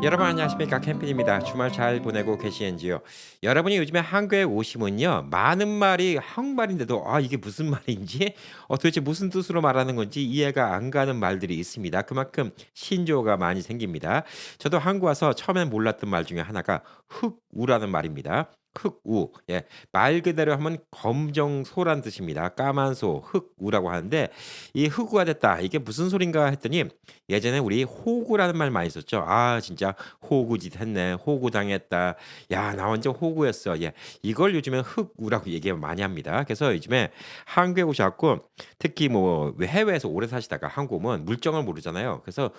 여러분 안녕하십니까? 캠핑입니다. 주말 잘 보내고 계시는지요? 여러분이 요즘에 한국에 오시면요. 많은 말이 한국말인데도 이게 무슨 말인지 도대체 무슨 뜻으로 말하는 건지 이해가 안 가는 말들이 있습니다. 그만큼 신조어가 많이 생깁니다. 저도 한국 와서 처음엔 몰랐던 말 중에 하나가 흑우라는 말입니다. 흑우. 예. 말 그대로 하면 검정소란 뜻입니다. 까만 소, 흑우라고 하는데 이 흑우가 됐다. 이게 무슨 소린가 했더니 예전에 우리 호구라는 말 많이 썼죠. 아 진짜 호구짓 했네. 호구당했다. 야 나 완전 호구였어. 예. 이걸 요즘에 흑우라고 얘기 많이 합니다. 그래서 요즘에 한국에 오셔 갖고 특히 뭐 해외에서 오래 사시다가 한국 오면 물정을 모르잖아요. 그래서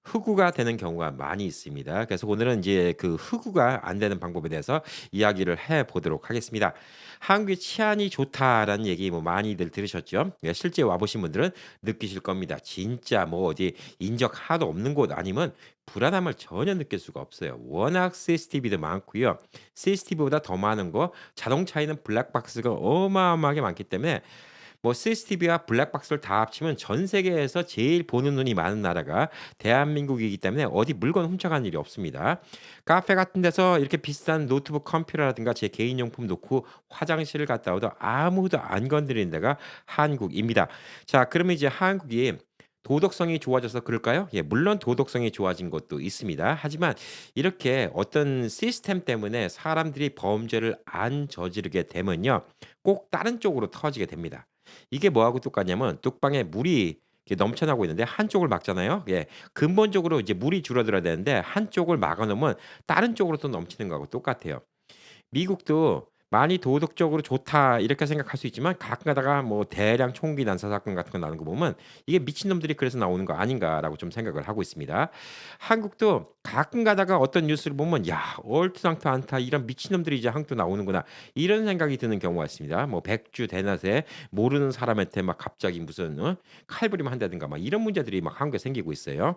흑우가 되는 경우가 많이 있습니다. 그래서 오늘은 이제 그 흑우가 안 되는 방법에 대해서 이야기를 해 보도록 하겠습니다. "한국의 치안이 좋다."라는 얘기 뭐 많이들 들으셨죠? 예 실제 와 보신 분들은 느끼실 겁니다. 진짜 뭐 어디 인적 하나도 없는 곳 아니면 불안함을 전혀 느낄 수가 없어요. 워낙 CCTV도 많고요. CCTV보다 더 많은 거 자동차에는 블랙박스가 어마어마하게 많기 때문에 뭐 CCTV와 블랙박스를 다 합치면 전 세계에서 제일 보는 눈이 많은 나라가 대한민국이기 때문에 어디 물건 훔쳐가는 일이 없습니다. 카페 같은 데서 이렇게 비싼 노트북 컴퓨터라든가 제 개인 용품 놓고 화장실을 갔다 와도 아무도 안 건드리는 데가 한국입니다. 자, 그러면 이제 한국이 도덕성이 좋아져서 그럴까요? 예, 물론 도덕성이 좋아진 것도 있습니다. 하지만 이렇게 어떤 시스템 때문에 사람들이 범죄를 안 저지르게 되면요. 꼭 다른 쪽으로 터지게 됩니다. 이게 뭐하고 똑같냐면 뚝방에 물이 이렇게 넘쳐나고 있는데 한쪽을 막잖아요. 예. 근본적으로 이제 물이 줄어들어야 되는데 한쪽을 막아 놓으면 다른 쪽으로 또 넘치는 거하고 똑같아요. 미국도 많이 도덕적으로 좋다 이렇게 생각할 수 있지만 가끔 가다가 뭐 대량 총기 난사 사건 같은 거 나는 거 보면 '이게 미친놈들이 그래서 나오는 거 아닌가.'라고 좀 생각을 하고 있습니다. 한국도 가끔 가다가 어떤 뉴스를 보면 '야 얼토당토 않다. 이런 미친놈들이 이제 한국도 나오는구나.' 이런 생각이 드는 경우가 있습니다. 뭐 백주 대낮에 모르는 사람한테 막 갑자기 무슨 칼부림 한다든가 막 이런 문제들이 막 한국에 생기고 있어요.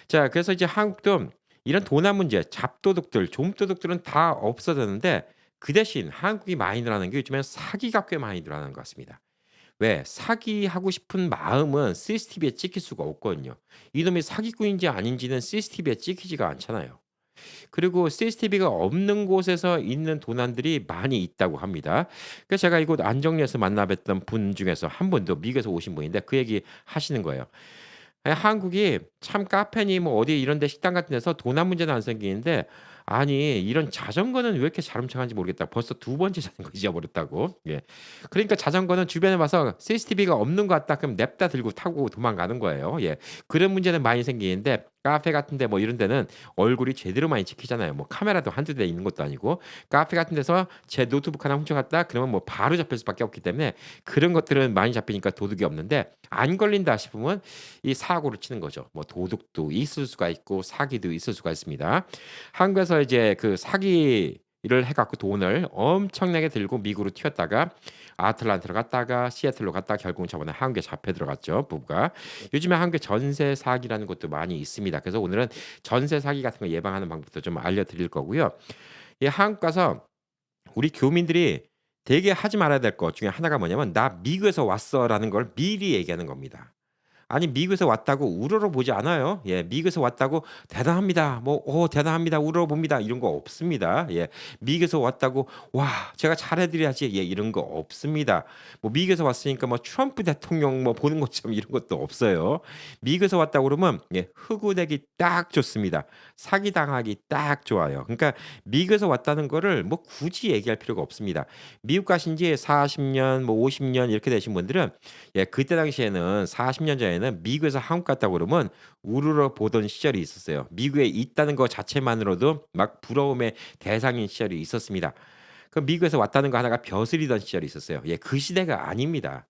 자 그래서 이제 한국도 이런 도난 문제, 잡도둑들, 좀도둑들은 다 없어졌는데 그 대신 한국이 많이 늘어나는 게 요즘엔 사기가 꽤 많이 늘어나는 것 같습니다. 왜? 사기하고 싶은 마음은 CCTV에 찍힐 수가 없거든요. 이놈이 사기꾼인지 아닌지는 CCTV에 찍히지가 않잖아요. 그리고 CCTV가 없는 곳에서 있는 도난들이 많이 있다고 합니다. 그래서 제가 이곳 안정리에서 만나 뵀던 분 중에서 한 분도 미국에서 오신 분인데 그 얘기 하시는 거예요. 한국이 참 카페니 뭐 어디 이런 데 식당 같은 데서 도난 문제는 안 생기는데 아니 이런 자전거는 왜 이렇게 잘 훔쳐가는지 모르겠다. 벌써 두 번째 자전거 잊어버렸다고. 예. 그러니까 자전거는 주변에 봐서 CCTV가 없는 것 같다 그럼 냅다 들고 타고 도망가는 거예요. 예. 그런 문제는 많이 생기는데 카페 같은 데 뭐 이런 데는 얼굴이 제대로 많이 찍히잖아요. 뭐 카메라도 한두 대 있는 것도 아니고. 카페 같은 데서 제 노트북 하나 훔쳐갔다 그러면 뭐 바로 잡힐 수밖에 없기 때문에 그런 것들은 많이 잡히니까 도둑이 없는데 안 걸린다 싶으면 이 사고를 치는 거죠. 뭐 도둑도 있을 수가 있고 사기도 있을 수가 있습니다. 한국에서 이제 그 사기를 해 갖고 돈을 엄청나게 들고 미국으로 튀었다가 아틀란타로 갔다가 시애틀로 갔다가 결국은 저번에 한국에 잡혀 들어갔죠, 부부가. 요즘에 한국에 전세 사기라는 것도 많이 있습니다. 그래서 오늘은 전세 사기 같은 거 예방하는 방법도 좀 알려 드릴 거고요. 이 한국 가서 우리 교민들이 되게 하지 말아야 될 것 중에 하나가 뭐냐면 "나 미국에서 왔어."라는 걸 미리 얘기하는 겁니다. 아니 미국에서 왔다고 우러러보지 않아요. 예. 미국에서 왔다고 "대단합니다." 뭐 대단합니다. 우러러봅니다." 이런 거 없습니다. 예. 미국에서 왔다고 "와 제가 잘해 드려야지." 예 이런 거 없습니다. 뭐 미국에서 왔으니까 뭐 트럼프 대통령 뭐 보는 것처럼 이런 것도 없어요. 미국에서 왔다고 그러면 예 흑우되기 딱 좋습니다. 사기당하기 딱 좋아요. 그러니까 미국에서 왔다는 거를 뭐 굳이 얘기할 필요가 없습니다. 미국 가신 지 40년 뭐 50년 이렇게 되신 분들은 예 그때 당시에는 40년 전에는 미국에서 한국 갔다 그러면 우러러 보던 시절이 있었어요. 미국에 있다는 거 자체만으로도 막 부러움의 대상인 시절이 있었습니다. 그 미국에서 왔다는 거 하나가 벼슬이던 시절이 있었어요. 예 그 시대가 아닙니다.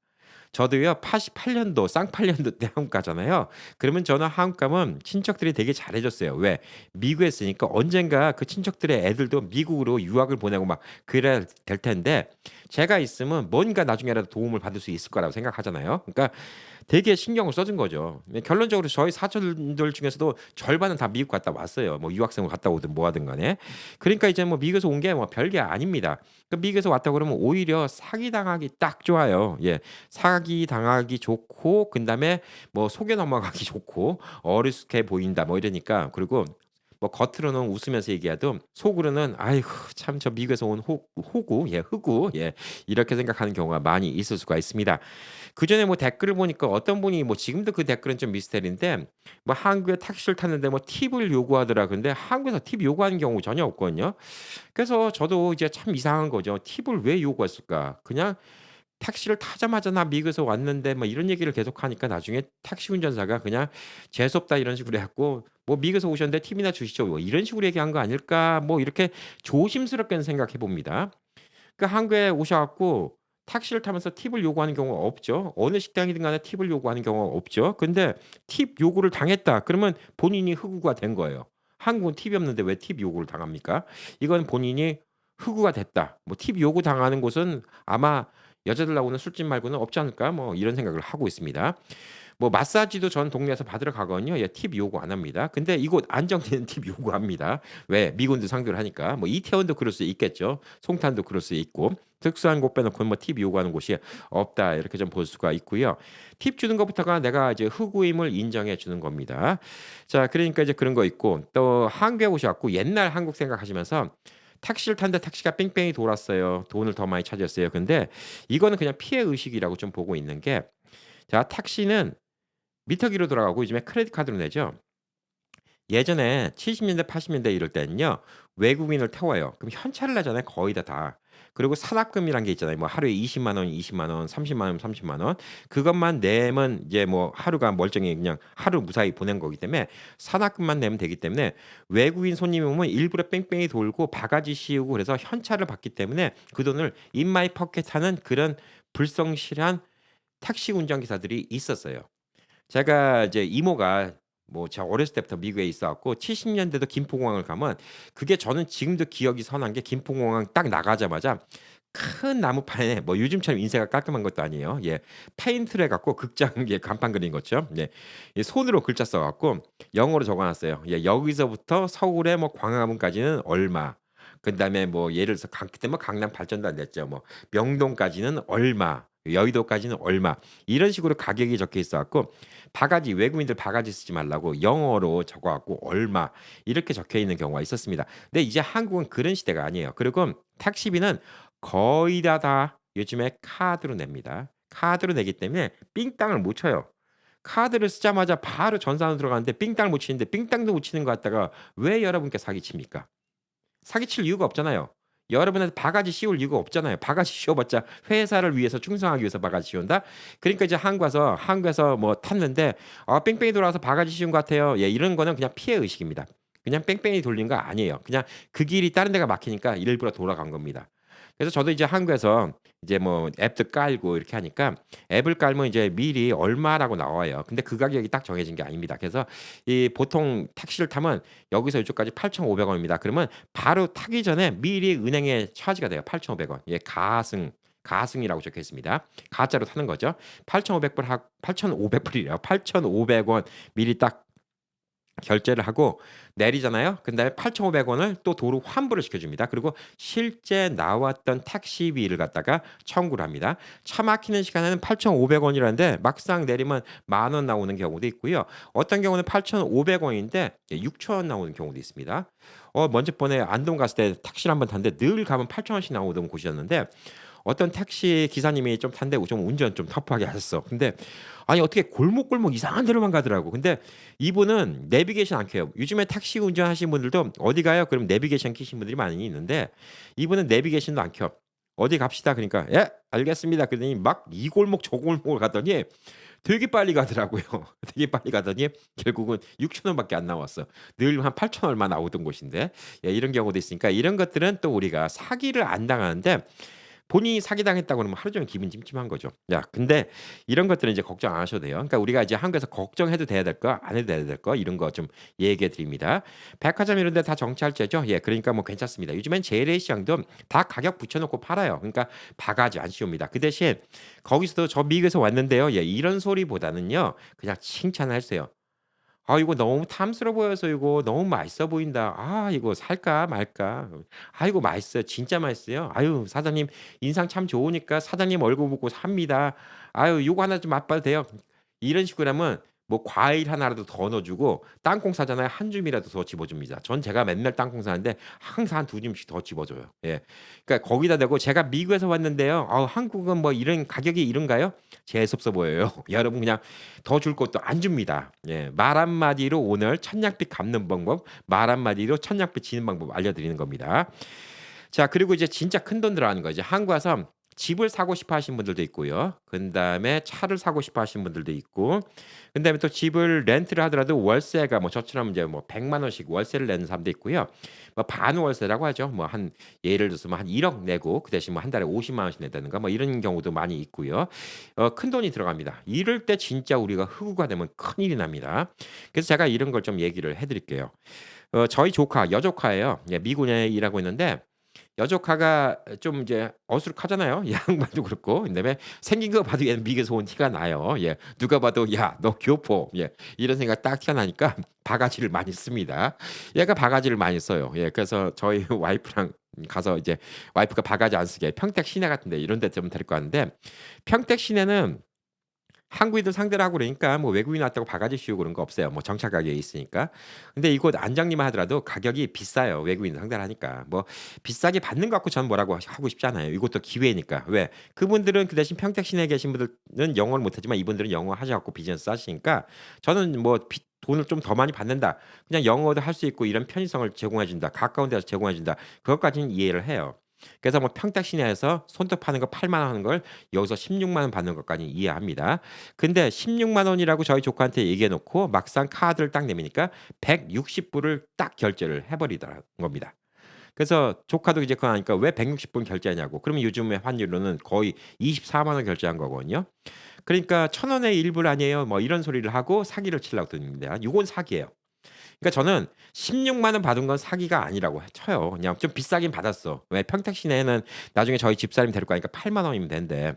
저도요 88 년도 쌍팔 년도 때 한국 가잖아요. 그러면 저는 한국 가면 친척들이 되게 잘해 줬어요. 왜? 미국에 있으니까 언젠가 그 친척들의 애들도 미국으로 유학을 보내고 막 그래야 될 텐데 제가 있으면 뭔가 나중에라도 도움을 받을 수 있을 거라고 생각하잖아요. 그러니까 되게 신경을 써준 거죠. 네 결론적으로 저희 사촌들 중에서도 절반은 다 미국 갔다 왔어요. 뭐 유학생을 갔다 오든 뭐 하든 간에. 그러니까 이제 뭐 미국에서 온 게 뭐 별게 아닙니다. 그 미국에서 왔다 그러면 오히려 사기당하기 딱 좋아요. 예. 사기당하기 좋고 그다음에 뭐 속여 넘어가기 좋고 어리숙해 보인다 뭐 이러니까 그리고 뭐 겉으로는 웃으면서 얘기해도 속으로는 '아이고 참 저 미국에서 온 호 호구 예 흑우 예.' 이렇게 생각하는 경우가 많이 있을 수가 있습니다. 그전에 뭐 댓글을 보니까 어떤 분이 뭐 지금도 그 댓글은 좀 미스테리인데 뭐 한국에 택시를 탔는데 뭐 팁을 요구하더라. 근데 한국에서 팁 요구하는 경우 전혀 없거든요. 그래서 저도 이제 참 이상한 거죠. '팁을 왜 요구했을까?' 그냥 택시를 타자마자 "나 미국에서 왔는데." 뭐 이런 얘기를 계속하니까 나중에 택시 운전사가 그냥 "재수없다." 이런 식으로 해 갖고 뭐 "미국에서 오셨는데 팁이나 주시죠." 뭐 이런 식으로 얘기한 거 아닐까 뭐 이렇게 조심스럽게는 생각해 봅니다. 그러니까 한국에 오셔 갖고 택시를 타면서 팁을 요구하는 경우가 없죠. 어느 식당이든 간에 팁을 요구하는 경우가 없죠. 근데 팁 요구를 당했다 그러면 본인이 흑우가 된 거예요. 한국은 팁이 없는데 왜 팁 요구를 당합니까? 이건 본인이 흑우가 됐다. 뭐 팁 요구 당하는 곳은 아마 여자들 나오는 술집 말고는 없지 않을까 뭐 이런 생각을 하고 있습니다. 뭐 마사지도 전 동네에서 받으러 가거든요. 예 팁 요구 안 합니다. 근데 이곳 안정되는 팁 요구합니다. 왜? 미군도 상대로 하니까. 뭐 이태원도 그럴 수 있겠죠. 송탄도 그럴 수 있고. 특수한 곳 빼놓고는 뭐 팁 요구하는 곳이 없다. 이렇게 좀 볼 수가 있고요. 팁 주는 것부터가 내가 이제 흑우임을 인정해 주는 겁니다. 자 그러니까 이제 그런 거 있고 또 한국에 오셔 갖고 옛날 한국 생각하시면서 택시를 탔는데 택시가 뺑뺑이 돌았어요. 돈을 더 많이 차지했어요. 근데 이거는 그냥 피해 의식이라고 좀 보고 있는 게 자 택시는 미터기로 돌아가고 요즘에 크레딧 카드로 내죠. 예전에 70 년대 80 년대 이럴 때는요. 외국인을 태워요. 그럼 현찰을 내잖아요 거의 다. 그리고 산악금이란 게 있잖아요. 뭐 하루에 20만 원, 20만 원, 30만 원, 30만 원. 그것만 내면 이제 뭐 하루가 멀쩡히 그냥 하루 무사히 보낸 거기 때문에 산악금만 내면 되기 때문에 외국인 손님이 오면 일부러 뺑뺑이 돌고 바가지 씌우고 그래서 현찰을 받기 때문에 그 돈을 in my pocket 하는 그런 불성실한 택시 운전기사들이 있었어요. 제가 이제 이모가 뭐 제가 어렸을 때부터 미국에 있어 갖고 70 년대도 김포공항을 가면 그게 저는 지금도 기억이 선한 게 김포공항 딱 나가자마자 큰 나무판에 뭐 요즘처럼 인쇄가 깔끔한 것도 아니에요. 예. 페인트를 해 갖고 극장 예 간판 그린 것처럼 예. 이 손으로 글자 써 갖고 영어로 적어 놨어요. 예. 여기서부터 서울의 뭐 광화문까지는 얼마. 그다음에 뭐 예를 들어서 그때 뭐 강남 발전도 안 됐죠. 뭐 명동까지는 얼마. 여의도까지는 얼마. 이런 식으로 가격이 적혀 있어 갖고 바가지 외국인들 바가지 쓰지 말라고 영어로 적어 갖고 얼마 이렇게 적혀 있는 경우가 있었습니다. 근데 이제 한국은 그런 시대가 아니에요. 그리고 택시비는 거의 다 요즘에 카드로 냅니다. 카드로 내기 때문에 삥땅을 못 쳐요. 카드를 쓰자마자 바로 전산으로 들어가는데 삥땅을 못 치는데 삥땅도 못 치는 것 갖다가 왜 여러분께 사기칩니까? 사기칠 이유가 없잖아요. 여러분한테 바가지 씌울 이유가 없잖아요. 바가지 씌워봤자 회사를 위해서 충성하기 위해서 바가지 씌운다? 그러니까 이제 한국에서 뭐 탔는데 뺑뺑이 돌아서 바가지 씌운 것 같아요. 예 이런 거는 그냥 피해 의식입니다. 그냥 뺑뺑이 돌린 거 아니에요. 그냥 그 길이 다른 데가 막히니까 일부러 돌아간 겁니다. 그래서 저도 이제 한국에서 이제 뭐 앱도 깔고 이렇게 하니까 앱을 깔면 이제 미리 얼마라고 나와요. 근데 그 가격이 딱 정해진 게 아닙니다. 그래서 이 보통 택시를 타면 여기서 이쪽까지 8,500 원입니다. 그러면 바로 타기 전에 미리 은행에 차지가 돼요. 8,500 원. 예 가승이라고 적혀 있습니다. 가짜로 타는 거죠. 8,500불 하 8,500 불이래요. 8,500원 미리 딱 결제를 하고 내리잖아요. 그다음에 8,500 원을 또 도로 환불을 시켜줍니다. 그리고 실제 나왔던 택시비를 갖다가 청구를 합니다. 차 막히는 시간에는 8,500 원이라는데 막상 내리면 10,000원 나오는 경우도 있고요. 어떤 경우는 8,500 원인데 6,000원 나오는 경우도 있습니다. 먼저 번에 안동 갔을 때 택시를 한번 탔는데 늘 가면 8,000 원씩 나오던 곳이었는데 어떤 택시 기사님이 좀 탄데 좀 운전 좀 터프하게 하셨어. 근데 아니 어떻게 골목골목 이상한 데로만 가더라고. 근데 이분은 내비게이션 안 켜요. 요즘에 택시 운전하시는 분들도 "어디 가요?" 그럼 내비게이션 켜신 분들이 많이 있는데 이분은 내비게이션도 안 켜. "어디 갑시다." 그러니까 "예 알겠습니다." 그러더니 막 이 골목 저 골목을 갔더니 되게 빨리 가더라고요. 되게 빨리 가더니 결국은 6천 원밖에 안 나왔어. 늘 한 8천 얼마 나오던 곳인데. 예 이런 경우도 있으니까 이런 것들은 또 우리가 사기를 안 당하는데 본인이 사기당했다고 그러면 하루 종일 기분 찜찜한 거죠. 야 근데 이런 것들은 이제 걱정 안 하셔도 돼요. 그러니까 우리가 이제 한국에서 걱정해도 돼야 될 거 안 해도 돼야 될 거 이런 거 좀 얘기해 드립니다. 백화점 이런 데 다 정찰제죠. 예 그러니까 뭐 괜찮습니다. 요즘엔 재래시 시장도 다 가격 붙여 놓고 팔아요. 그러니까 바가지 안 씌웁니다. 그 대신 거기서도 "저 미국에서 왔는데요." 예 이런 소리보다는요. 그냥 칭찬을 하세요. "아 이거 너무 탐스러워 보여서 이거 너무 맛있어 보인다. 아 이거 살까 말까. 아 이거 맛있어요. 진짜 맛있어요. 아유 사장님 인상 참 좋으니까 사장님 얼굴 보고 삽니다. 아유 요거 하나 좀 맛봐도 돼요?" 이런 식으로 하면 뭐 과일 하나라도 더 넣어 주고 땅콩 사잖아요. 한 줌이라도 더 집어 줍니다. 전 제가 맨날 땅콩 사는데 항상 한 두 줌씩 더 집어 줘요. 예. 그러니까 거기다 대고 제가 미국에서 왔는데요. 한국은 뭐 이런 가격이 이런가요? 재수없어 보여요. 여러분 그냥 더 줄 것도 안 줍니다. 예. 말 한마디로 오늘 천냥빚 갚는 방법, 말 한마디로 천냥빚 지는 방법 알려드리는 겁니다. 자 그리고 이제 진짜 큰돈 들어가는 거 이제 한국 와서 집을 사고 싶어 하시는 분들도 있고요. 그다음에 차를 사고 싶어 하시는 분들도 있고 그다음에 또 집을 렌트를 하더라도 월세가 뭐 저처럼 이제 뭐 100만 원씩 월세를 내는 사람도 있고요. 뭐 반월세라고 하죠. 뭐 한 예를 들어서 뭐 한 1억 내고 그 대신 뭐 한 달에 50만 원씩 낸다든가 뭐 이런 경우도 많이 있고요. 큰돈이 들어갑니다. 이럴 때 진짜 우리가 흑우가 되면 큰일이 납니다. 그래서 제가 이런 걸 좀 얘기를 해 드릴게요. 저희 조카, 여조카예요. 예 미군에 일하고 있는데 여조카가 좀 이제 어수룩하잖아요. 이 양반도 그렇고. 그다음에 생긴 거 봐도 얘는 미국에서 온 티가 나요. 예. 누가 봐도 '야 너 교포.' 예. 이런 생각 딱 티가 나니까 바가지를 많이 씁니다. 얘가 바가지를 많이 써요. 예. 그래서 저희 와이프랑 가서 이제 와이프가 바가지 안 쓰게 평택 시내 같은 데 이런 데 좀 데리고 갔는데 평택 시내는 한국인들 상대로 하고 그러니까 뭐 외국인 왔다고 바가지 씌우고 그런 거 없어요. 뭐 정찰 가게에 있으니까. 근데 이곳 안장님만 하더라도 가격이 비싸요. 외국인 상대로 하니까. 뭐 비싸게 받는 것 갖고 저는 뭐라고 하고 싶지 않아요. 이것도 기회니까. 왜? 그분들은 그 대신 평택 시내에 계신 분들은 영어를 못 하지만 이분들은 영어 하셔 갖고 비즈니스 하시니까 저는 뭐 돈을 좀 더 많이 받는다. 그냥 영어도 할 수 있고 이런 편의성을 제공해 준다. 가까운 데서 제공해 준다. 그것까지는 이해를 해요. 그래서 뭐 평택 시내에서 손톱 파는 거 8만 원 하는 걸 여기서 16만 원 받는 것까지 이해합니다. 근데 16만 원이라고 저희 조카한테 얘기해 놓고 막상 카드를 딱 내미니까 160 불을 딱 결제를 해 버리더라는 겁니다. 그래서 조카도 이제 그거 하니까 "왜 160불 결제하냐."고. 그러면 요즘의 환율로는 거의 24만 원 결제한 거거든요. 그러니까 "1,000 원의 일불 아니에요." 뭐 이런 소리를 하고 사기를 치려고 듭니다. 요건 사기예요. 그러니까 저는 16만 원 받은 건 사기가 아니라고 쳐요. 그냥 좀 비싸긴 받았어. 왜 평택 시내에는 나중에 저희 집사람 데리고 가니까 8만 원이면 된대.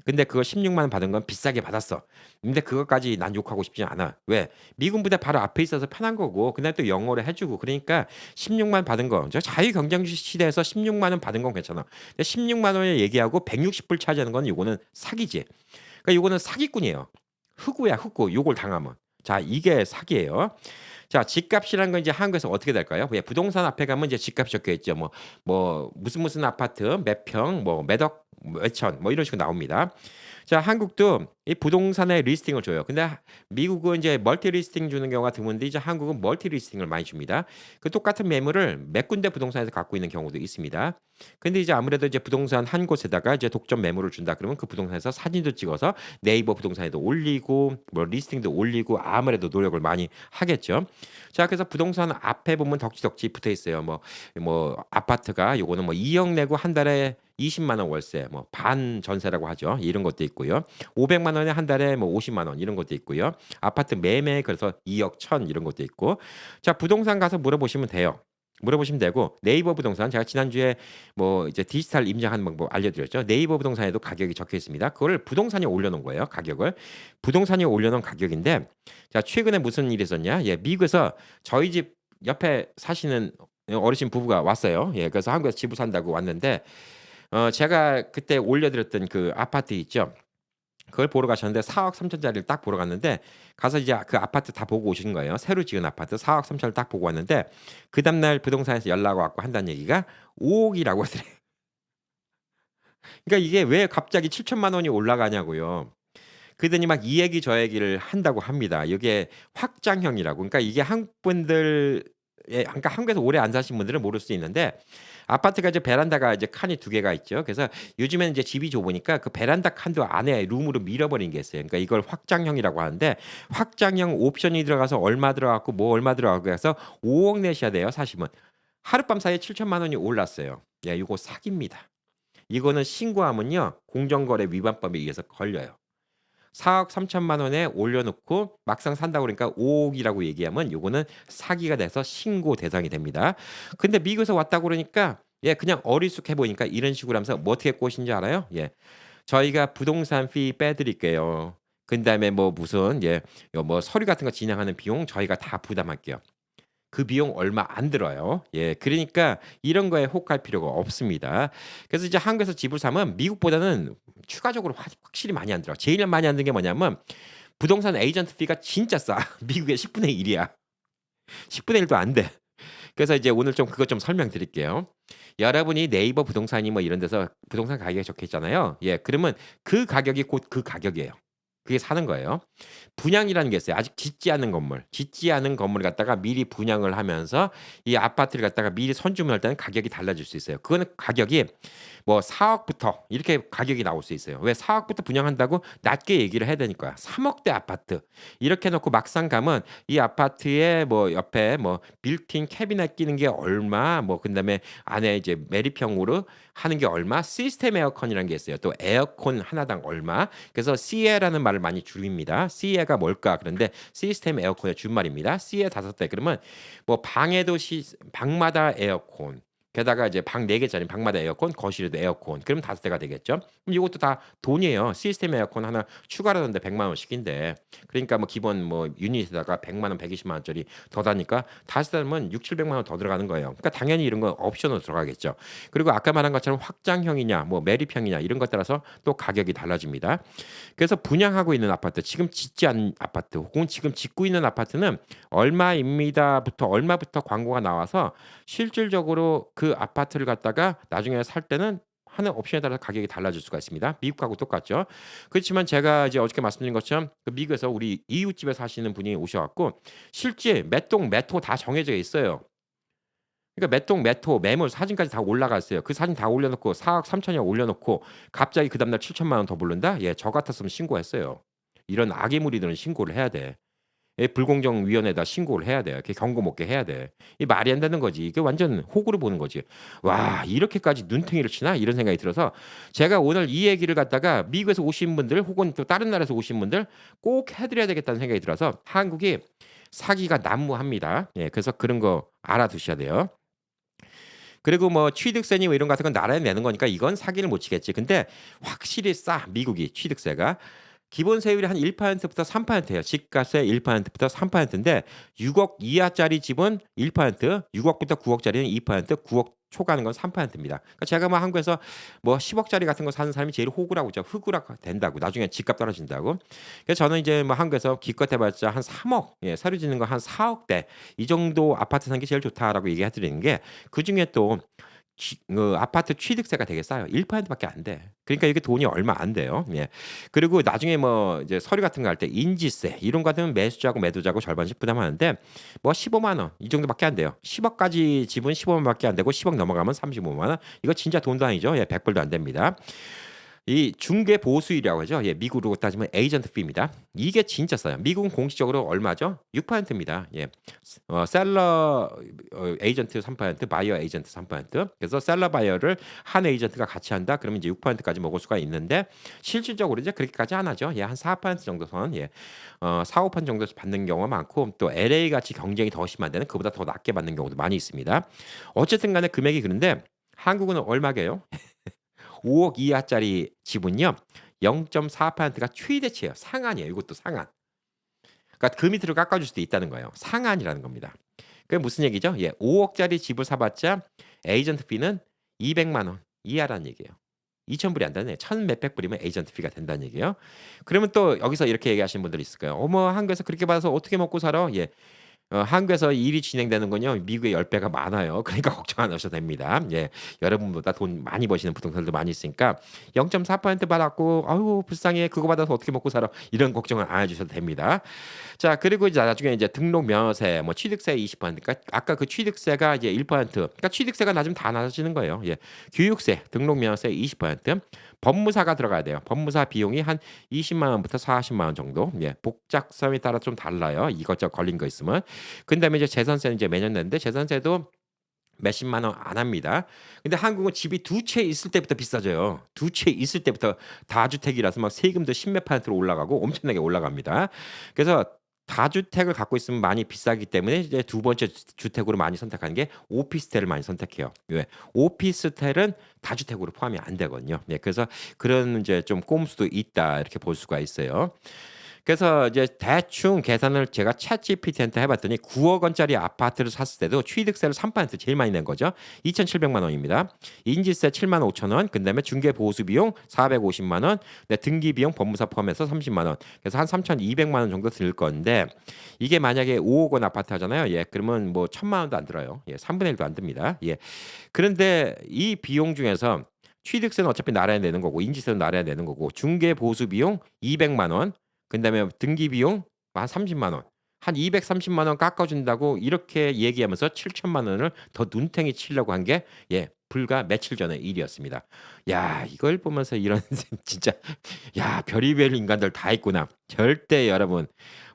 근데 그거 16만 원 받은 건 비싸게 받았어. 근데 그것까지 난 욕하고 싶지 않아. 왜? 미군 부대 바로 앞에 있어서 편한 거고 그다음에 또 영어를 해 주고 그러니까 16만 원 받은 거 저 자유 경쟁 시대에서 16만 원 받은 건 괜찮아. 근데 16만 원을 얘기하고 160불 차지하는 건 요거는 사기지. 그러니까 요거는 사기꾼이에요. 흑우야 흑우 요걸 당하면. 자 이게 사기예요. 자 집값이라는 건 이제 한국에서 어떻게 될까요? 예 부동산 앞에 가면 이제 집값이 적혀 있죠. 뭐 무슨 무슨 아파트 몇 평 뭐 몇 억 몇 천 뭐 이런 식으로 나옵니다. 자 한국도 이 부동산의 리스팅을 줘요. 근데 미국은 이제 멀티 리스팅 주는 경우가 드문데 이제 한국은 멀티 리스팅을 많이 줍니다. 그 똑같은 매물을 몇 군데 부동산에서 갖고 있는 경우도 있습니다. 근데 이제 아무래도 이제 부동산 한 곳에다가 이제 독점 매물을 준다 그러면 그 부동산에서 사진도 찍어서 네이버 부동산에도 올리고 뭐 리스팅도 올리고 아무래도 노력을 많이 하겠죠. 자 그래서 부동산 앞에 보면 덕지덕지 붙어 있어요. 뭐 아파트가 요거는 뭐 2억 내고 한 달에 20만 원 월세 뭐 반 전세라고 하죠. 이런 것도 있고요. 500만 원에 한 달에 뭐 50만 원 이런 것도 있고요. 아파트 매매 그래서 2억 1,000 이런 것도 있고. 자 부동산 가서 물어보시면 돼요. 물어보시면 되고 네이버 부동산 제가 지난주에 뭐 이제 디지털 임장하는 방법 알려드렸죠. 네이버 부동산에도 가격이 적혀 있습니다. 그거를 부동산이 올려놓은 거예요. 가격을 부동산이 올려놓은 가격인데 자 최근에 무슨 일이 있었냐? 예, 미국에서 저희 집 옆에 사시는 어르신 부부가 왔어요. 예, 그래서 한국에서 집을 산다고 왔는데 제가 그때 올려드렸던 그 아파트 있죠. 그걸 보러 가셨는데 4억 3천 짜리를 딱 보러 갔는데 가서 이제 그 아파트 다 보고 오신 거예요. 새로 지은 아파트 4억 3천을 딱 보고 왔는데 그다음 날 부동산에서 연락 와 갖고 한다는 얘기가 5억 이라고 하더래요. 그러니까 이게 왜 갑자기 7천만 원이 올라가냐고요. 그러더니 막 이 얘기 저 얘기를 한다고 합니다. 이게 확장형이라고. 그러니까 이게 한국 분들 그러니까 한국에서 오래 안 사신 분들은 모를 수 있는데 아파트가 이제 베란다가 이제 칸이 두 개가 있죠. 그래서 요즘에는 이제 집이 좁으니까 그 베란다 칸도 안에 룸으로 밀어 버린 게 있어요. 그러니까 이걸 확장형이라고 하는데 확장형 옵션이 들어가서 얼마 들어갔고 뭐 얼마 들어가고 해서 5억 내셔야 돼요, 사시면. 하룻밤 사이에 7천만 원이 올랐어요. 예, 요거 사기입니다. 이거는 신고하면요. 공정거래 위반법에 의해서 걸려요. 4억 3천만 원에 올려놓고 막상 산다고 그러니까 5억 이라고 얘기하면 요거는 사기가 돼서 신고 대상이 됩니다. 근데 미국에서 왔다고 그러니까 예 그냥 어리숙해 보이니까 이런 식으로 하면서 뭐 어떻게 꼬신지 알아요? 예. "저희가 부동산 피 빼 드릴게요. 그다음에 뭐 무슨 예 요 뭐 서류 같은 거 진행하는 비용 저희가 다 부담할게요." 그 비용 얼마 안 들어요. 예. 그러니까 이런 거에 혹할 필요가 없습니다. 그래서 이제 한국에서 집을 사면 미국보다는 추가적으로 확실히 많이 안 들어요. 제일 많이 안 드는 게 뭐냐면 부동산 에이전트 피가 진짜 싸. 미국의 10분의 1 이야. 10분의 1도 안 돼. 그래서 이제 오늘 좀 그것 좀 설명드릴게요. 여러분이 네이버 부동산이 뭐 이런 데서 부동산 가격이 적혀 있잖아요. 예. 그러면 그 가격이 곧 그 가격이에요. 그게 사는 거예요. 분양이라는 게 있어요. 아직 짓지 않은 건물. 짓지 않은 건물을 갖다가 미리 분양을 하면서 이 아파트를 갖다가 미리 선주문할 때는 가격이 달라질 수 있어요. 그거는 가격이 뭐 4억 부터 이렇게 가격이 나올 수 있어요. 왜 4억 부터 분양한다고 낮게 얘기를 해야 되니까요. 3억 대 아파트 이렇게 해 놓고 막상 가면 이 아파트에 뭐 옆에 뭐 빌트인 캐비넷 끼는 게 얼마 뭐 그다음에 안에 이제 매립형으로 하는 게 얼마 시스템 에어컨이라는 게 있어요. 또 에어컨 하나당 얼마. 그래서 CA라는 말을 많이 줄입니다. CA가 뭘까? 그런데 시스템 에어컨의 줄말입니다. CA 5대 그러면 뭐 방에도 방마다 에어컨 게다가 이제 방 4 개짜리 방마다 에어컨, 거실에도 에어컨. 그럼 5 대가 되겠죠. 그럼 이것도 다 돈이에요. 시스템 에어컨 하나 추가로 하는데 100만 원씩인데. 그러니까 뭐 기본 뭐 유닛에다가 100만 원, 120만 원짜리 더 다니까 5 대면 6,700만 원 더 들어가는 거예요. 그러니까 당연히 이런 건 옵션으로 들어가겠죠. 그리고 아까 말한 것처럼 확장형이냐 뭐 매립형이냐 이런 것 따라서 또 가격이 달라집니다. 그래서 분양하고 있는 아파트, 지금 짓지 않은 아파트 혹은 지금 짓고 있는 아파트는 얼마입니다부터 얼마부터 광고가 나와서 실질적으로 그 아파트를 갖다가 나중에 살 때는 하는 옵션에 따라서 가격이 달라질 수가 있습니다. 미국하고 똑같죠. 그렇지만 제가 이제 어저께 말씀드린 것처럼 그 미국에서 우리 이웃집에 사시는 분이 오셔 갖고 실제 몇 동 몇 호 다 정해져 있어요. 그러니까 몇 동 몇 호 매물 사진까지 다 올라가 있어요. 그 사진 다 올려 놓고 4억 3천이라고 올려 놓고 갑자기 그 다음날 7천만 원 더 부른다? 예, 저 같았으면 신고했어요. 이런 악의 무리들은 신고를 해야 돼. 예, 불공정위원회에다 신고를 해야 돼요. 이렇게 경고 먹게 해야 돼. 이 말이 안 되는 거지. 이게 완전 호구로 보는 거지. '와 이렇게까지 눈탱이를 치나?' 이런 생각이 들어서 제가 오늘 이 얘기를 갖다가 미국에서 오신 분들 혹은 또 다른 나라에서 오신 분들 꼭 해 드려야 되겠다는 생각이 들어서 한국이 사기가 난무합니다. 예, 그래서 그런 거 알아두셔야 돼요. 그리고 뭐 취득세니 뭐 이런 거 같은 건 나라에 내는 거니까 이건 사기를 못 치겠지. 근데 확실히 싸 미국이 취득세가. 기본 세율이 한 1%부터 3%예요. 집값의 1%부터 3%인데 6억 이하짜리 집은 1%, 6억부터 9억짜리는 2%, 9억 초과하는 건 3%입니다. 그러니까 제가 뭐 한국에서 뭐 10억짜리 같은 거 사는 사람이 제일 호구라고 죠 흑우라고 된다고. 나중에 집값 떨어진다고. 그래서 저는 이제 뭐 한국에서 기껏 해봤자 한 3억, 예, 새로 짓는 거 한 4억대 이 정도 아파트 사는 게 제일 좋다라고 얘기해 드리는 게 그중에 또 아파트 취득세가 되게 싸요. 1%밖에 안 돼. 그러니까 이게 돈이 얼마 안 돼요. 예. 그리고 나중에 뭐 이제 서류 같은 거 할 때 인지세 이런 거 같으면 매수자고 매도자고 절반씩 부담하는데 뭐 15만 원 이 정도밖에 안 돼요. 10억까지 집은 15만 원밖에 안 되고 10억 넘어가면 35만 원. 이거 진짜 돈도 아니죠. 예, 100불도 안 됩니다. 이 중개 보수율이라고 하죠. 예, 미국으로 따지면 에이전트 피입니다. 이게 진짜 싸요. 미국은 공식적으로 얼마죠? 6%입니다. 예. 셀러 에이전트 3%, 바이어 에이전트 3%. 그래서 셀러 바이어를 한 에이전트가 같이 한다. 그러면 이제 6%까지 먹을 수가 있는데 실질적으로 이제 그렇게까지 안 하죠. 예, 한 4% 정도 선 예. 4-5% 정도에서 받는 경우가 많고 또 LA 같이 경쟁이 더 심한 데는 그보다 더 낮게 받는 경우도 많이 있습니다. 어쨌든 간에 금액이 그런데 한국은 얼마게요? 5억 이하짜리 집은요. 0.4%가 최대치예요. 상한이에요. 이것도 상한. 그러니까 그 밑으로 깎아줄 수도 있다는 거예요. 상한이라는 겁니다. 그게 무슨 얘기죠? 예, 5억짜리 집을 사봤자 에이전트 피는 200만 원 이하라는 얘기예요. 2,000불이 안 되네. 1,000 몇백 불이면 에이전트 피가 된다는 얘기예요. 그러면 또 여기서 이렇게 얘기하시는 분들이 있을 거예요. "어머 한국에서 그렇게 받아서 어떻게 먹고 살아?" 예. 한국에서 일이 진행되는 건요. 미국의 10 배가 많아요. 그러니까 걱정 안 하셔도 됩니다. 예. 여러분보다 돈 많이 버시는 부동산도 많이 있으니까 0.4% 받았고 '아유 불쌍해. 그거 받아서 어떻게 먹고 살아.' 이런 걱정은 안 해 주셔도 됩니다. 자 그리고 이제 나중에 이제 등록 면허세 뭐 취득세 20% 그러니까 아까 그 취득세가 이제 1% 그러니까 취득세가 낮으면 다 낮아지는 거예요. 예. 교육세, 등록 면허세 20% 법무사가 들어가야 돼요. 법무사 비용이 한 20만 원부터 40만 원 정도. 예. 복잡성에 따라 좀 달라요. 이것저것 걸린 거 있으면. 그다음에 이제 재산세는 이제 매년 내는데 재산세도 몇십만 원 안 합니다. 근데 한국은 집이 두 채 있을 때부터 비싸져요. 두 채 있을 때부터 다주택이라서 막 세금도 십몇 %로 올라가고 엄청나게 올라갑니다. 그래서 다주택을 갖고 있으면 많이 비싸기 때문에 이제 두 번째 주택으로 많이 선택하는 게 오피스텔을 많이 선택해요. 왜? 오피스텔은 다주택으로 포함이 안 되거든요. 네, 그래서 그런 이제 좀 꼼수도 있다 이렇게 볼 수가 있어요. 그래서 이제 대충 계산을 제가 챗GPT한테 해 봤더니 9억 원짜리 아파트를 샀을 때도 취득세를 3% 제일 많이 낸 거죠. 2,700만 원입니다. 인지세 7만 5천 원, 그다음에 중개 보수 비용 450만 원, 네, 등기 비용 법무사 포함해서 30만 원. 그래서 한 3,200만 원 정도 들 건데 이게 만약에 5억 원 아파트 하잖아요. 예. 그러면 뭐 1,000만 원도 안 들어요. 예. 3분의 1도 안 듭니다. 예. 그런데 이 비용 중에서 취득세는 어차피 나라에 내는 거고 인지세는 나라에 내는 거고 중개 보수 비용 200만 원, 그다음에 등기 비용 한 30만 원. 한 230만 원 깎아 준다고 이렇게 얘기하면서 7천만 원을 더 눈탱이 치려고 한 게 예, 불과 며칠 전의 일이었습니다. 야, 이걸 보면서 이런 진짜 야, 별의별 인간들 다 있구나. 절대 여러분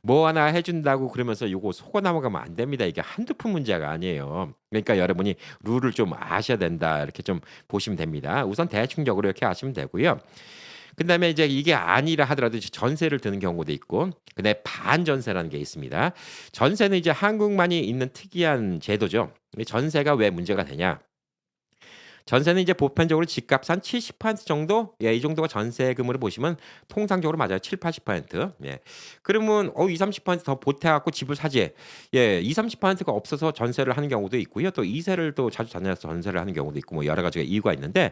뭐 하나 해 준다고 그러면서 요거 속아 넘어가면 안 됩니다. 이게 한두 푼 문제가 아니에요. 그러니까 여러분이 룰을 좀 아셔야 된다. 이렇게 좀 보시면 됩니다. 우선 대충적으로 이렇게 하시면 되고요. 그다음에 이제 이게 아니라 하더라도 이제 전세를 드는 경우도 있고 그다음에 반전세라는 게 있습니다. 전세는 이제 한국만이 있는 특이한 제도죠. 이 전세가 왜 문제가 되냐? 전세는 이제 보편적으로 집값 한 70% 정도? 예, 이 정도가 전세금으로 보시면 통상적으로 맞아요. 7-80%. 예. 그러면 20-30%더 보태 갖고 집을 사지. 예, 20-30%가 없어서 전세를 하는 경우도 있고요. 또 이세를 또 자주 다녀서 전세를 하는 경우도 있고 뭐 여러 가지가 이유가 있는데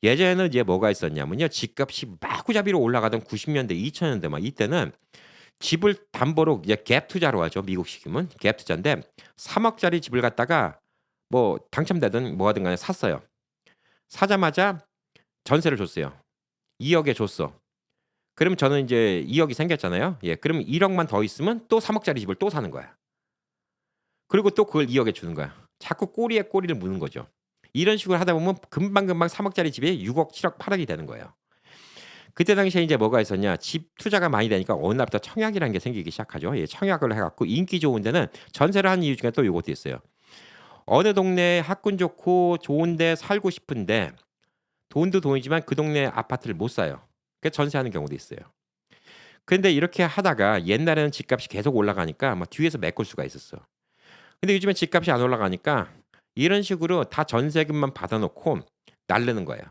예전에는 이제 뭐가 있었냐면요. 집값이 마구잡이로 올라가던 90년대, 2000년대 막 이때는 집을 담보로 이제 갭 투자로 하죠. 미국식이면 갭 투자인데 3억 짜리 집을 갖다가 뭐 당첨되든 뭐 하든 간에 샀어요. 사자마자 전세를 줬어요. 2억에 줬어. 그럼 저는 인제 2억이 생겼잖아요. 예. 그러면 1억만 더 있으면 또 3억 짜리 집을 또 사는 거야. 그리고 또 그걸 2억에 주는 거야. 자꾸 꼬리에 꼬리를 무는 거죠. 이런 식으로 하다 보면 금방금방 3억 짜리 집이 6억, 7억, 8억이 되는 거예요. 그때 당시에 인제 뭐가 있었냐. 집 투자가 많이 되니까 어느 날부터 청약이라는 게 생기기 시작하죠. 예. 청약을 해 갖고 인기 좋은 데는 전세를 하는 이유 중에 또 요것도 있어요. 어느 동네에 학군 좋고 좋은 데 살고 싶은데 돈도 돈이지만 그 동네 아파트를 못 사요. 그래서 전세하는 경우도 있어요. 근데 이렇게 하다가 옛날에는 집값이 계속 올라가니까 막 뒤에서 메꿀 수가 있었어. 근데 요즘에 집값이 안 올라가니까 이런 식으로 다 전세금만 받아 놓고 날르는 거예요.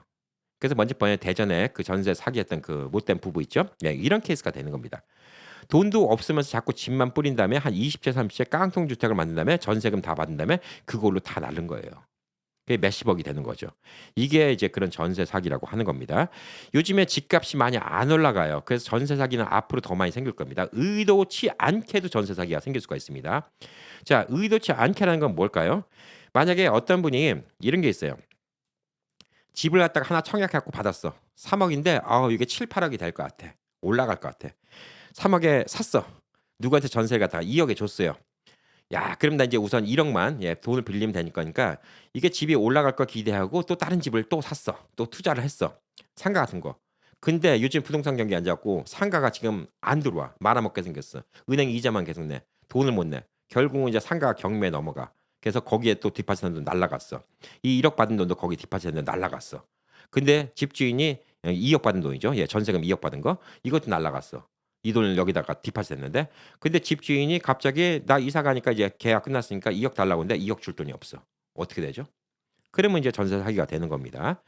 그래서 먼저 번에 대전에 그 전세 사기했던 그 못된 부부 있죠? 네, 이런 케이스가 되는 겁니다. 돈도 없으면서 자꾸 집만 뿌린 다음에 한 20채 30채 깡통 주택을 만든 다음에 전세금 다 받은 다음에 그걸로 다 날른 거예요. 그게 몇십억이 되는 거죠. 이게 이제 그런 전세 사기라고 하는 겁니다. 요즘에 집값이 많이 안 올라가요. 그래서 전세 사기는 앞으로 더 많이 생길 겁니다. 의도치 않게도 전세 사기가 생길 수가 있습니다. 자, 의도치 않게라는 건 뭘까요? 만약에 어떤 분이 이런 게 있어요. 집을 갖다가 하나 청약해 갖고 받았어. 3억인데 이게 7-8억이 될 것 같아. 올라갈 것 같아. 3억에 샀어. 누구한테 전세를 갖다가 2억에 줬어요. 야, 그럼 나 이제 우선 1억만 예, 돈을 빌리면 되니까 이게 집이 올라갈 거 기대하고 또 다른 집을 또 샀어. 또 투자를 했어. 상가 같은 거. 근데 요즘 부동산 경기 안 좋고 상가가 지금 안 들어와. 말아먹게 생겼어. 은행 이자만 계속 내. 돈을 못 내. 결국은 이제 상가가 경매에 넘어가. 그래서 거기에 또 뒷받침하는 돈 날라갔어. 이 1억 받은 돈도 거기 뒷받침하는 돈 날라갔어. 근데 집주인이 2억 받은 돈이죠. 예, 전세금 2억 받은 거. 이것도 날라갔어. 이 돈을 여기다가 뒷받침했는데 근데 집주인이 갑자기 "나 이사 가니까 이제 계약 끝났으니까 2억 달라고 하는데 2억 줄 돈이 없어." 어떻게 되죠? 그러면 이제 전세 사기가 되는 겁니다.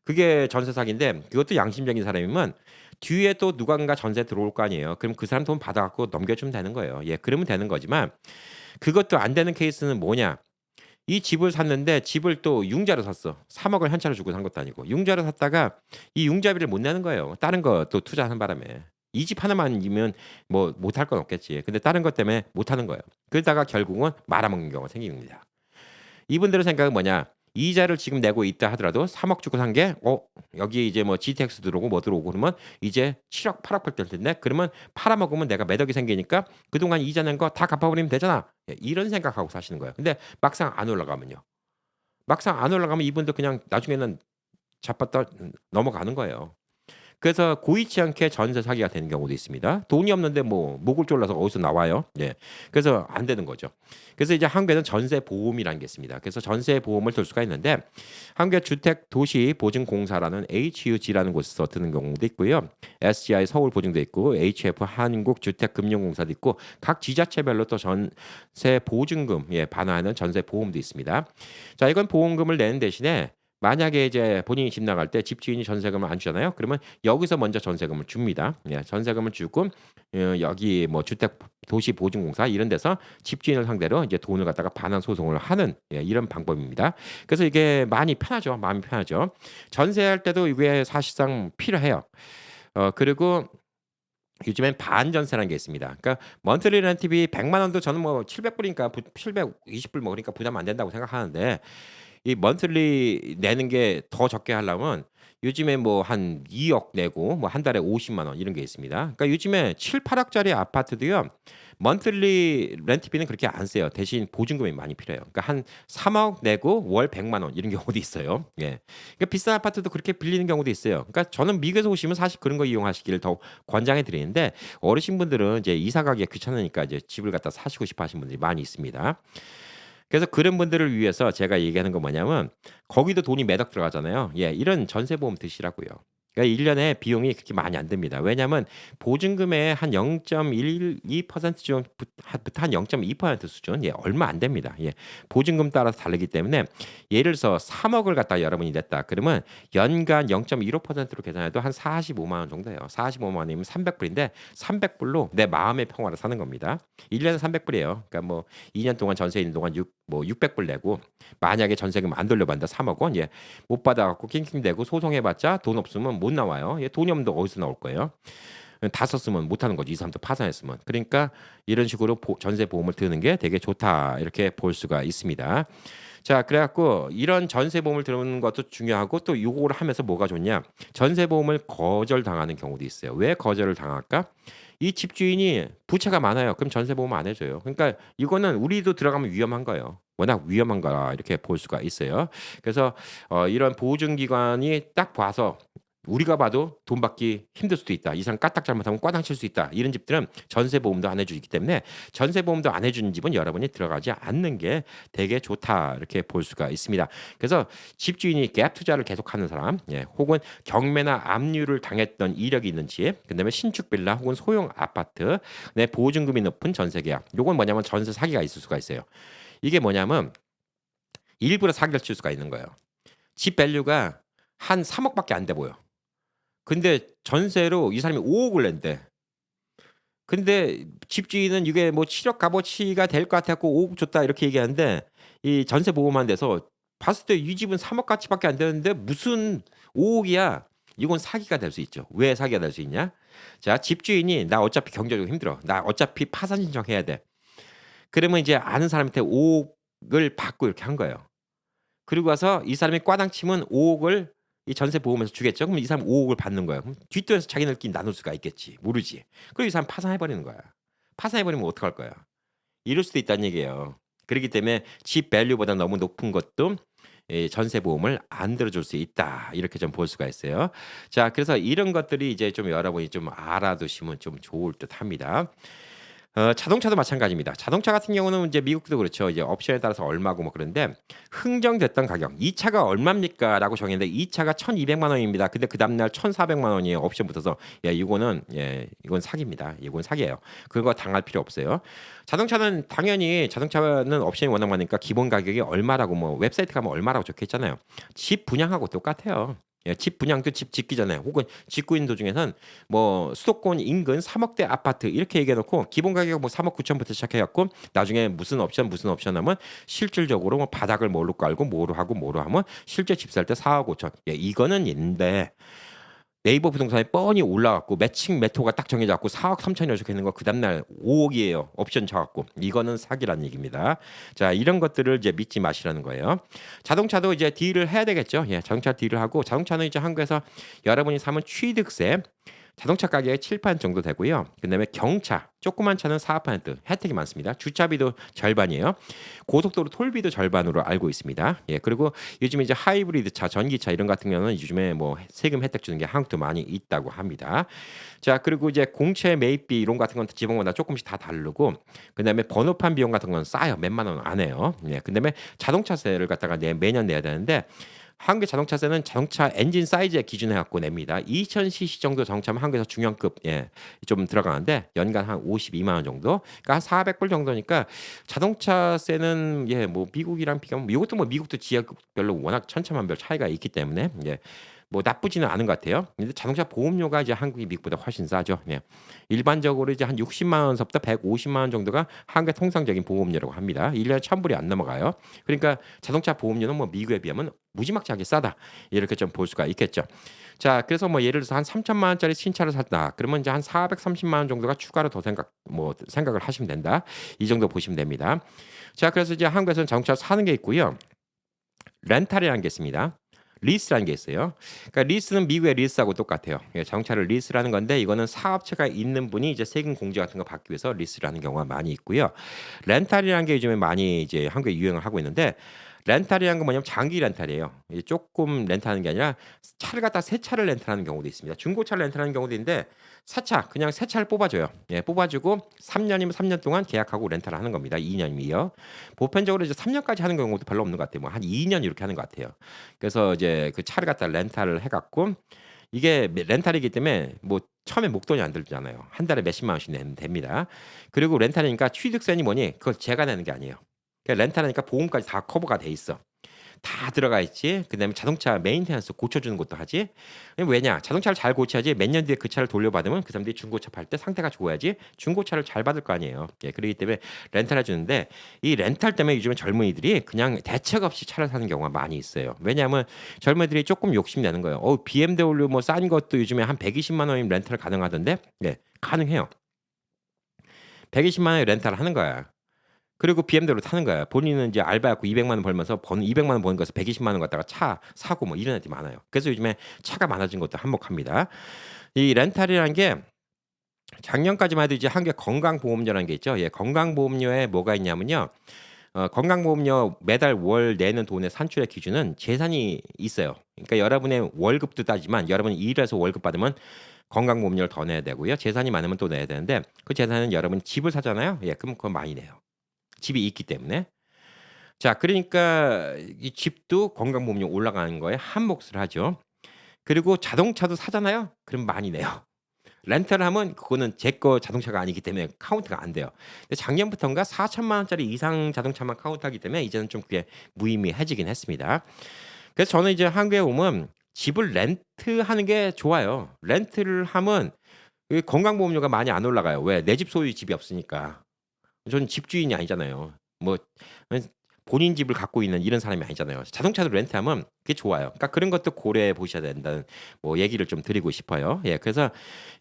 그게 전세 사기인데 그것도 양심적인 사람이면 뒤에 또 누군가 전세 들어올 거 아니에요. 그럼 그 사람 돈 받아 갖고 넘겨주면 되는 거예요. 예, 그러면 되는 거지만 그것도 안 되는 케이스는 뭐냐? 이 집을 샀는데 집을 또 융자로 샀어. 3억을 현찰로 주고 산 것도 아니고. 융자로 샀다가 이 융자비를 못 내는 거예요. 다른 거 또 투자하는 바람에. 이 집 하나만이면 뭐 못할 건 없겠지. 근데 다른 것 때문에 못 하는 거예요. 그러다가 결국은 말아먹는 경우가 생깁니다. 이분들의 생각은 뭐냐? 이자를 지금 내고 있다 하더라도 3억 주고 산 게 여기 이제 뭐 GTX 들어오고 뭐 들어오고 그러면 이제 7억 8억 벌 텐데 그러면 팔아먹으면 내가 매덕이 생기니까 그동안 이자 낸 거 다 갚아버리면 되잖아. 예, 이런 생각하고 사시는 거예요. 근데 막상 안 올라가면요. 막상 안 올라가면 이분들 그냥 나중에는 자빠다 넘어가는 거예요. 그래서 고의치 않게 전세 사기가 되는 경우도 있습니다. 돈이 없는데 뭐 목을 졸라서 어디서 나와요. 예. 그래서 안 되는 거죠. 그래서 이제 한국에는 전세 보험이라는 게 있습니다. 그래서 전세 보험을 들 수가 있는데 한국의 주택 도시 보증공사라는 HUG라는 곳에서 드는 경우도 있고요. SGI 서울 보증도 있고 HF 한국 주택금융공사도 있고 각 지자체별로 또 전세 보증금 반환하는 전세 보험도 있습니다. 자, 이건 보험금을 내는 대신에 만약에 이제 본인이 집 나갈 때 집주인이 전세금을 안 주잖아요. 그러면 여기서 먼저 전세금을 줍니다. 예. 전세금을 주고 여기 뭐 주택 도시보증공사 이런 데서 집주인을 상대로 이제 돈을 갖다가 반환 소송을 하는 이런 방법입니다. 그래서 이게 많이 편하죠. 마음이 편하죠. 전세할 때도 이게 사실상 필요해요. 그리고 요즘엔 반전세라는 게 있습니다. 그러니까 먼틀리 렌트비 100만 원도 저는 뭐 700불이니까 720불 뭐 그러니까 부담 안 된다고 생각하는데 이 먼틀리 내는 게 더 적게 하려면 요즘에 뭐 한 2억 내고 뭐 한 달에 50만 원 이런 게 있습니다. 그러니까 요즘에 7-8 억짜리 아파트도요. 먼틀리 렌트비는 그렇게 안 세요. 대신 보증금이 많이 필요해요. 그러니까 한 3억 내고 월 100만 원 이런 경우도 있어요. 예. 그러니까 비싼 아파트도 그렇게 빌리는 경우도 있어요. 그러니까 저는 미국에서 오시면 사실 그런 거 이용하시기를 더 권장해 드리는데 어르신분들은 이제 이사 가기가 귀찮으니까 이제 집을 갖다 사시고 싶어 하시는 분들이 많이 있습니다. 그래서 그런 분들을 위해서 제가 얘기하는 건 뭐냐면 거기도 돈이 매덕 들어가잖아요. 예. 이런 전세보험 드시라고요. 그러니까 1 년에 비용이 그렇게 많이 안 듭니다. 왜냐하면 보증금의 한 0.12% 부터 한 0.2% 수준 얼마 안 됩니다. 보증금 따라서 다르기 때문에 예를 들어서 3 억을 갖다가 여러분이 냈다. 그러면 연간 0.15%로 계산해도 한 45만 원 정도예요. 45만 원이면 300 불인데 300 불로 내 마음의 평화를 사는 겁니다. 1 년에 300 불이에요. 그러니까 뭐 2년 동안 전세 있는 동안 600불 내고 만약에 전세금 안 돌려받는다 3억 원 못 받아 갖고 낑낑대고 소송해 봤자 돈 없으면 못 나와요. 돈이 없는데 어디서 나올 거예요. 다 썼으면 못 하는 거죠. 이 사람도 파산했으면. 그러니까 이런 식으로 전세 보험을 드는 게 되게 좋다. 이렇게 볼 수가 있습니다. 자, 그래 갖고 이런 전세 보험을 드는 것도 중요하고 또 요거를 하면서 뭐가 좋냐? 전세 보험을 거절당하는 경우도 있어요. 왜 거절을 당할까? 이 집주인이 부채가 많아요. 그럼 전세 보험 안 해줘요. 그러니까 이거는 우리도 들어가면 위험한 거예요. 워낙 위험한 거라 이렇게 볼 수가 있어요. 그래서 이런 보증기관이 딱 봐서 우리가 봐도 돈 받기 힘들 수도 있다. 이 사람 까딱 잘못하면 꽈당 칠 수 있다. 이런 집들은 전세 보험도 안 해주기 때문에 전세 보험도 안 해주는 집은 여러분이 들어가지 않는 게 되게 좋다. 이렇게 볼 수가 있습니다. 그래서 집주인이 갭 투자를 계속하는 사람, 혹은 경매나 압류를 당했던 이력이 있는 집, 그다음에 신축 빌라 혹은 소형 아파트, 내 보증금이 높은 전세 계약. 요건 뭐냐면 전세 사기가 있을 수가 있어요. 이게 뭐냐면 일부러 사기를 칠 수가 있는 거예요. 집 밸류가 한 3억밖에 안 돼 보여. 근데 전세로 이 사람이 5억을 낸대. 근데 집주인은 이게 뭐 "7억 값어치가 될 것 같아 갖고 5억 줬다." 이렇게 얘기하는데 이 전세 보험한 데서 봤을 때 이 집은 3억 가치밖에 안 되는데 무슨 5 억이야. 이건 사기가 될 수 있죠. 왜 사기가 될 수 있냐? 자, 집주인이 "나 어차피 경제적으로 힘들어. 나 어차피 파산 신청해야 돼." 그러면 이제 아는 사람한테 5 억을 받고 이렇게 한 거예요. 그리고 와서 이 사람이 꽈당 치면 5 억을 이 전세 보험에서 주겠죠. 그럼 이 사람은 5 억을 받는 거예요. 그럼 뒷돈에서 자기네들끼리 나눌 수가 있겠지. 모르지. 그리고 이 사람 파산해 버리는 거야. 파산해 버리면 어떡할 거야. 이럴 수도 있다는 얘기예요. 그렇기 때문에 집 밸류보다 너무 높은 것도 전세 보험을 안 들어 줄 수 있다. 이렇게 좀 볼 수가 있어요. 자, 그래서 이런 것들이 이제 좀 여러분이 좀 알아두시면 좀 좋을 듯합니다. 자동차도 마찬가지입니다. 자동차 같은 경우는 이제 미국도 그렇죠. 이제 옵션에 따라서 얼마고 뭐 그런데 흥정됐던 가격 "이 차가 얼마입니까?"라고 정했는데 이 차가 1,200만 원입니다. 근데 그다음 날 1,400만 원이에요. 옵션 붙어서. 이거는 이건 사기입니다. 이건 사기예요. 그거 당할 필요 없어요. 자동차는 당연히 자동차는 옵션이 워낙 많으니까 기본 가격이 얼마라고 뭐 웹사이트 가면 얼마라고 적혀 있잖아요. 집 분양하고 똑같아요. 집 분양도 집 짓기 전에 혹은 짓고 있는 도중에는 뭐 수도권 인근 3억대 아파트 이렇게 얘기해 놓고 기본 가격 뭐 3억 9천 부터 시작해 갖고 나중에 무슨 옵션 하면 실질적으로 뭐 바닥을 뭐로 깔고 뭐로 하고 뭐로 하면 실제 집 살 때 4억 5천. 이거는 있는데 네이버 부동산에 뻔히 올라갔고 매칭 매토가 딱 정해져 갖고 4억 3천이라고 적혀 있는 거 그다음 날 5억이에요. 옵션 쳐 갖고. 이거는 사기란 얘기입니다. 자, 이런 것들을 이제 믿지 마시라는 거예요. 자동차도 이제 딜을 해야 되겠죠. 자동차 딜을 하고 자동차는 이제 한국에서 여러분이 사면 취득세 자동차 가격의 7% 정도 되고요. 그다음에 경차, 조그만 차는 4% 혜택이 많습니다. 주차비도 절반이에요. 고속도로 톨비도 절반으로 알고 있습니다. 그리고 요즘 이제 하이브리드 차, 전기차 이런 같은 경우는 요즘에 뭐 세금 혜택 주는 게 한국도 많이 있다고 합니다. 자, 그리고 이제 공채 매입비 이런 거 같은 건 지방마다 조금씩 다 다르고 그다음에 번호판 비용 같은 건 싸요. 몇만 원 안 해요. 그다음에 자동차세를 갖다가 매년 내야 되는데 한국의 자동차세는 자동차 엔진 사이즈에 기준해 갖고 냅니다. 2000cc 정도 자동차면 한국에서 중형급 좀 들어가는데 연간 한 52만 원 정도. 그러니까 한 400불 정도니까 자동차세는 뭐 미국이랑 비교하면 이것도 뭐 미국도 지역별로 워낙 천차만별 차이가 있기 때문에 뭐 나쁘지는 않은 것 같아요. 근데 자동차 보험료가 이제 한국이 미국보다 훨씬 싸죠. 일반적으로 이제 한 60만 원서부터 150만 원 정도가 한국의 통상적인 보험료라고 합니다. 1년에 1,000불이 안 넘어가요. 그러니까 자동차 보험료는 뭐 미국에 비하면 무지막지하게 싸다. 이렇게 좀 볼 수가 있겠죠. 자, 그래서 뭐 예를 들어서 한 3천만 원짜리 신차를 샀다. 그러면 이제 한 430만 원 정도가 추가로 더 생각을 하시면 된다. 이 정도 보시면 됩니다. 자, 그래서 이제 한국에서는 자동차 사는 게 있고요. 렌탈이라는 게 있습니다. 리스라는 게 있어요. 그러니까 리스는 미국의 리스하고 똑같아요. 자동차를 리스라는 건데 이거는 사업체가 있는 분이 이제 세금 공제 같은 거 받기 위해서 리스라는 경우가 많이 있고요. 렌탈이라는 게 요즘에 많이 이제 한국에 유행을 하고 있는데 렌탈이라는 건 뭐냐면 장기 렌탈이에요. 이게 조금 렌탈하는 게 아니라 차를 갖다 새 차를 렌탈하는 경우도 있습니다. 중고차를 렌탈하는 경우도 있는데 그냥 새 차를 뽑아줘요. 뽑아주고 3년이면 3년 동안 계약하고 렌탈을 하는 겁니다. 2년이요. 보편적으로 이제 3년까지 하는 경우도 별로 없는 것 같아요. 뭐 한 2년 이렇게 하는 것 같아요. 그래서 이제 그 차를 갖다 렌탈을 해갖고 이게 렌탈이기 때문에 뭐 처음에 목돈이 안 들잖아요. 한 달에 몇십만 원씩 내면 됩니다. 그리고 렌탈이니까 취득세니 뭐니 그걸 제가 내는 게 아니에요. 그러니까 렌탈하니까 보험까지 다 커버가 돼 있어. 다 들어가 있지. 그다음에 자동차 메인테넌스 고쳐주는 것도 하지. 왜냐? 자동차를 잘 고쳐야지 몇 년 뒤에 그 차를 돌려받으면 그 사람들이 중고차 팔 때 상태가 좋아야지 중고차를 잘 받을 거 아니에요. 그렇기 때문에 렌탈해 주는데 이 렌탈 때문에 요즘에 젊은이들이 그냥 대책 없이 차를 사는 경우가 많이 있어요. 왜냐하면 젊은이들이 조금 욕심 내는 거예요. BMW 뭐 싼 것도 요즘에 한 120만 원이면 렌탈 가능하던데. 가능해요. 120만 원에 렌탈을 하는 거야. 그리고 BMW로 타는 거야. 본인은 이제 알바하고 200만 원 벌면서 200만 원 버는 거에서 120만 원 갖다가 차 사고 뭐 이런 애들이 많아요. 그래서 요즘에 차가 많아진 것도 한몫합니다. 이 렌탈이라는 게 작년까지만 해도 이제 한국에 건강보험료라는 게 있죠. 건강보험료에 뭐가 있냐면요. 건강보험료 매달 월 내는 돈의 산출의 기준은 재산이 있어요. 그러니까 여러분의 월급도 따지만 여러분이 일해서 월급 받으면 건강보험료를 더 내야 되고요. 재산이 많으면 또 내야 되는데 그 재산은 여러분 집을 사잖아요. 그럼 그거 많이 내요. 집이 있기 때문에. 자, 그러니까 이 집도 건강보험료 올라가는 거에 한몫을 하죠. 그리고 자동차도 사잖아요. 그럼 많이 내요. 렌탈을 하면 그거는 제 거 자동차가 아니기 때문에 카운트가 안 돼요. 근데 작년부터인가 4천만 원짜리 이상 자동차만 카운트하기 때문에 이제는 좀 그게 무의미해지긴 했습니다. 그래서 저는 이제 한국에 오면 집을 렌트하는 게 좋아요. 렌트를 하면 이 건강보험료가 많이 안 올라가요. 왜? 내 집 소유 집이 없으니까. 저는 집주인이 아니잖아요. 뭐 본인 집을 갖고 있는 이런 사람이 아니잖아요. 자동차도 렌트하면 그게 좋아요. 그러니까 그런 것도 고려해 보셔야 된다는 뭐 얘기를 좀 드리고 싶어요. 그래서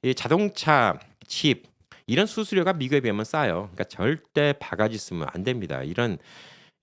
이 자동차, 집 이런 수수료가 미국에 비하면 싸요. 그러니까 절대 바가지 쓰면 안 됩니다. 이런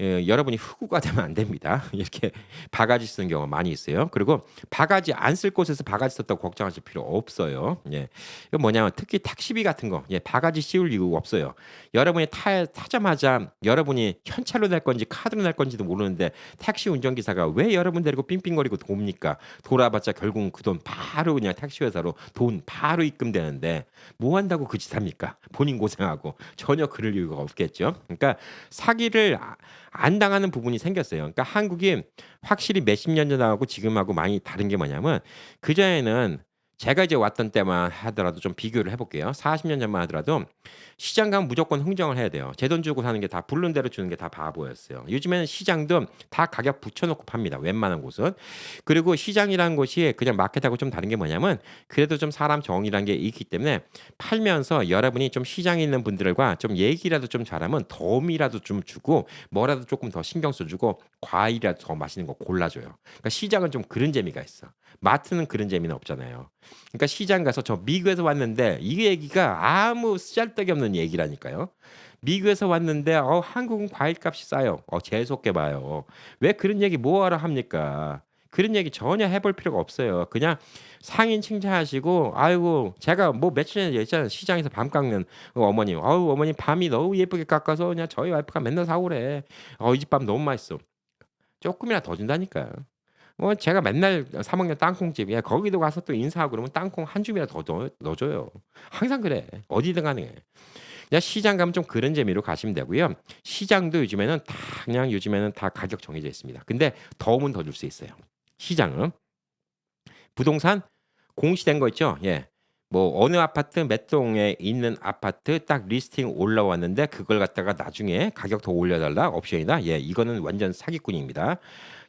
여러분이 흑우가 되면 안 됩니다. 이렇게 바가지 쓰는 경우가 많이 있어요. 그리고 바가지 안 쓸 곳에서 바가지 썼다고 걱정하실 필요 없어요. 이거 뭐냐면 특히 택시비 같은 거, 바가지 씌울 이유가 없어요. 여러분이 타자마자 여러분이 현찰로 낼 건지 카드로 낼 건지도 모르는데 택시 운전기사가 왜 여러분 데리고 삥삥거리고 돕니까? 돌아봤자 결국은 그 돈 바로 그냥 택시 회사로 돈 바로 입금되는데 뭐 한다고 그 짓 합니까? 본인 고생하고 전혀 그럴 이유가 없겠죠. 그러니까 사기를 안 당하는 부분이 생겼어요. 그러니까 한국이 확실히 몇십 년 전하고 지금하고 많이 다른 게 뭐냐면 그전에는 제가 이제 왔던 때만 하더라도 좀 비교를 해볼게요. 40년 전만 하더라도 시장 가면 무조건 흥정을 해야 돼요. 제 돈 주고 사는 게 다 부른 대로 주는 게 다 바보였어요. 요즘에는 시장도 다 가격 붙여놓고 팝니다. 웬만한 곳은. 그리고 시장이라는 곳이 그냥 마켓하고 좀 다른 게 뭐냐면 그래도 좀 사람 정이라는 게 있기 때문에 팔면서 여러분이 좀 시장에 있는 분들과 좀 얘기라도 좀 잘하면 덤이라도 좀 주고 뭐라도 조금 더 신경 써주고 과일이라도 더 맛있는 거 골라줘요. 그러니까 시장은 좀 그런 재미가 있어. 마트는 그런 재미는 없잖아요. 그러니까 시장 가서 저 미국에서 왔는데 이 얘기가 아무 쓰잘데기 없는 얘기라니까요. 미국에서 왔는데 한국은 과일값이 싸요. 재수없게 봐요. 왜 그런 얘기 뭐하러 합니까? 그런 얘기 전혀 해볼 필요가 없어요. 그냥 상인 칭찬하시고 아이고 제가 뭐 며칠 전에 얘기했잖아요. 시장에서 밤 깎는 어머님. 어머님 밤이 너무 예쁘게 깎아서 그냥 저희 와이프가 맨날 사오래. 이 집 밤 너무 맛있어. 조금이나 더 준다니까요. 뭐 제가 맨날 사 먹는 땅콩집 거기도 가서 또 인사하고 그러면 땅콩 한 줌이라도 더 넣어줘요. 항상 그래. 어디든 간에. 그냥 시장 가면 좀 그런 재미로 가시면 되고요. 시장도 요즘에는 다 그냥 요즘에는 다 가격 정해져 있습니다. 근데 더우면 더 줄 수 있어요. 시장은. 부동산 공시된 거 있죠? 예. 뭐 어느 아파트 몇 동에 있는 아파트 딱 리스팅 올라왔는데 그걸 갖다가 나중에 가격 더 올려 달라 옵션이다. 예. 이거는 완전 사기꾼입니다.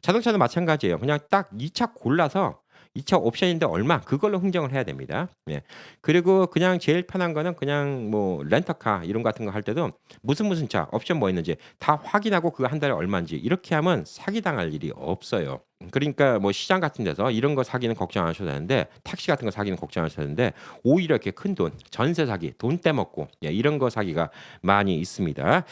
자동차도 마찬가지예요. 그냥 딱 2차 골라서 2차 옵션인데 얼마 그걸로 흥정을 해야 됩니다. 예. 그리고 그냥 제일 편한 거는 그냥 뭐 렌터카 이런 거 같은 거 할 때도 무슨 차 옵션 뭐 있는지 다 확인하고 그거 한 달에 얼마인지 이렇게 하면 사기당할 일이 없어요. 그러니까 뭐 시장 같은 데서 이런 거 사기는 걱정 안 하셔도 되는데 택시 같은 거 사기는 걱정 안 하셔도 되는데 오히려 이렇게 큰돈 전세 사기 돈 떼먹고 예 이런 거 사기가 많이 있습니다.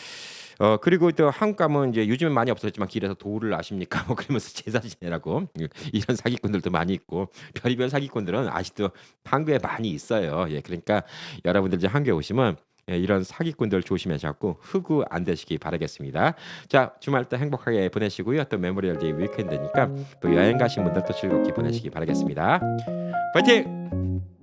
그리고 또 한국 가면 이제 요즘은 많이 없어졌지만 길에서 도를 아십니까? 뭐 그러면서 제사 지내라고 이런 사기꾼들도 많이 있고 별의별 사기꾼들은 아직도 한국에 많이 있어요. 예 그러니까 여러분들 이제 한국에 오시면 예 이런 사기꾼들 조심하셔 갖고 흑우 안 되시기 바라겠습니다. 자 주말 때 행복하게 보내시고요. 또 메모리얼 데이 위켄드니까 또 여행 가신 분들 또 즐겁게 보내시기 바라겠습니다. 파이팅!